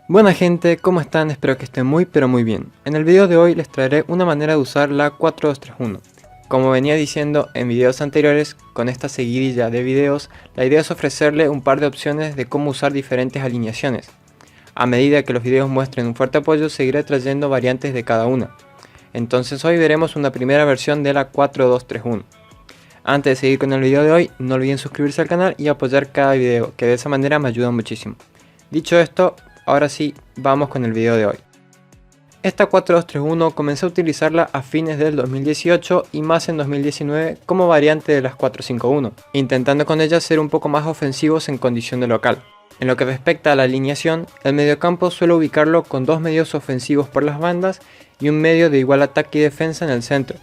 Buena gente, ¿cómo están? Espero que estén muy pero muy bien. En el video de hoy les traeré una manera de usar la 4231. Como venía diciendo en videos anteriores, con esta seguidilla de videos, la idea es ofrecerle un par de opciones de cómo usar diferentes alineaciones. A medida que los videos muestren un fuerte apoyo, seguiré trayendo variantes de cada una. Entonces hoy veremos una primera versión de la 4231. Antes de seguir con el video de hoy, no olviden suscribirse al canal y apoyar cada video, que de esa manera me ayuda muchísimo. Dicho esto, ahora sí, vamos con el video de hoy. Esta 4231 comencé a utilizarla a fines del 2018 y más en 2019 como variante de las 451, intentando con ella ser un poco más ofensivos en condición de local. En lo que respecta a la alineación, el mediocampo suelo ubicarlo con dos medios ofensivos por las bandas y un medio de igual ataque y defensa en el centro.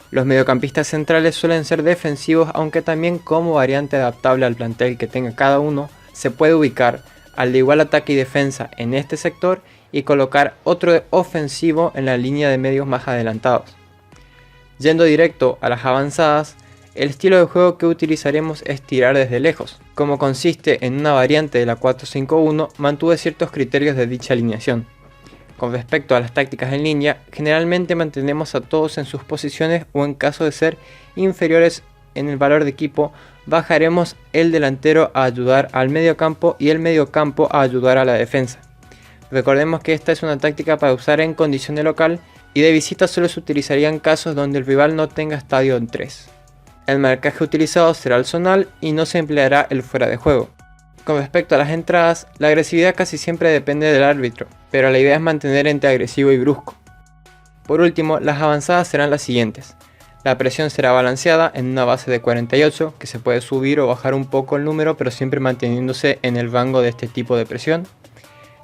Los mediocampistas centrales suelen ser defensivos, aunque también como variante adaptable al plantel que tenga cada uno, se puede ubicar al de igual ataque y defensa en este sector y colocar otro ofensivo en la línea de medios más adelantados. Yendo directo a las avanzadas, el estilo de juego que utilizaremos es tirar desde lejos. Como consiste en una variante de la 451, mantuve ciertos criterios de dicha alineación. Con respecto a las tácticas en línea, generalmente mantenemos a todos en sus posiciones o en caso de ser inferiores en el valor de equipo, bajaremos el delantero a ayudar al mediocampo y el mediocampo a ayudar a la defensa. Recordemos que esta es una táctica para usar en condición de local y de visita solo se utilizaría en casos donde el rival no tenga estadio en 3. El marcaje utilizado será el zonal y no se empleará el fuera de juego. Con respecto a las entradas, la agresividad casi siempre depende del árbitro, pero la idea es mantener entre agresivo y brusco. Por último, las avanzadas serán las siguientes. La presión será balanceada en una base de 48, que se puede subir o bajar un poco el número, pero siempre manteniéndose en el rango de este tipo de presión.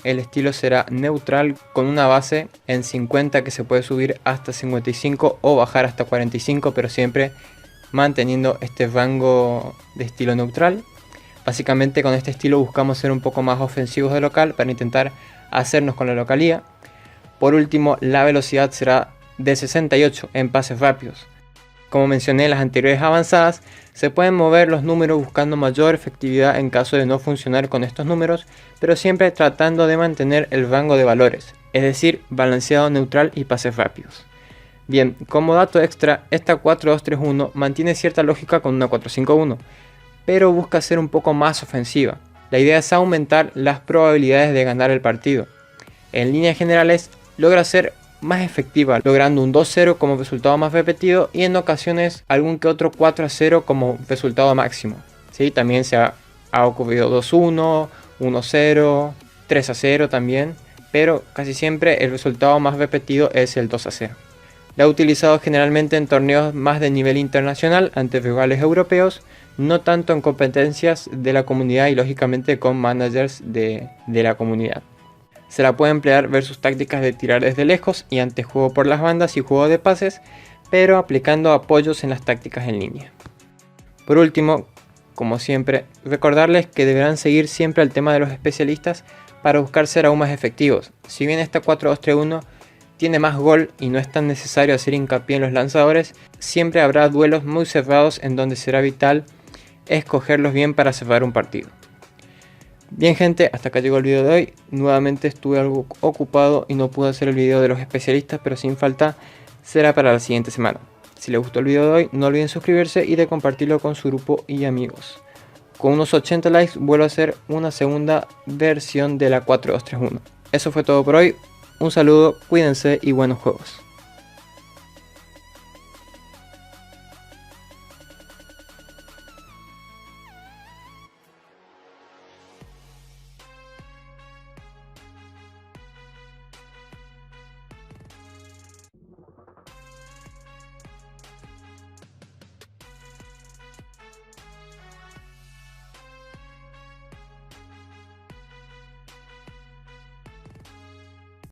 El estilo será neutral con una base en 50 que se puede subir hasta 55 o bajar hasta 45, pero siempre manteniendo este rango de estilo neutral. Básicamente con este estilo buscamos ser un poco más ofensivos de local para intentar hacernos con la localía. Por último, la velocidad será de 68 en pases rápidos. Como mencioné en las anteriores avanzadas, se pueden mover los números buscando mayor efectividad en caso de no funcionar con estos números, pero siempre tratando de mantener el rango de valores, es decir, balanceado, neutral y pases rápidos. Bien, como dato extra, esta 4231 mantiene cierta lógica con una 451, pero busca ser un poco más ofensiva. La idea es aumentar las probabilidades de ganar el partido. En líneas generales, logra ser más efectiva, logrando un 2-0 como resultado más repetido y en ocasiones algún que otro 4-0 como resultado máximo. ¿Sí? También se ha ocurrido 2-1, 1-0, 3-0 también, pero casi siempre el resultado más repetido es el 2-0. La ha utilizado generalmente en torneos más de nivel internacional ante rivales europeos, no tanto en competencias de la comunidad y lógicamente con managers de la comunidad. Se la puede emplear versus tácticas de tirar desde lejos y ante juego por las bandas y juego de pases, pero aplicando apoyos en las tácticas en línea. Por último, como siempre, recordarles que deberán seguir siempre el tema de los especialistas para buscar ser aún más efectivos. Si bien esta 4-2-3-1 tiene más gol y no es tan necesario hacer hincapié en los lanzadores, siempre habrá duelos muy cerrados en donde será vital escogerlos bien para cerrar un partido. Bien gente, hasta acá llegó el video de hoy. Nuevamente estuve algo ocupado y no pude hacer el video de los especialistas, pero sin falta será para la siguiente semana. Si les gustó el video de hoy, no olviden suscribirse y de compartirlo con su grupo y amigos. Con unos 80 likes vuelvo a hacer una segunda versión de la 4231. Eso fue todo por hoy. Un saludo, cuídense y buenos juegos.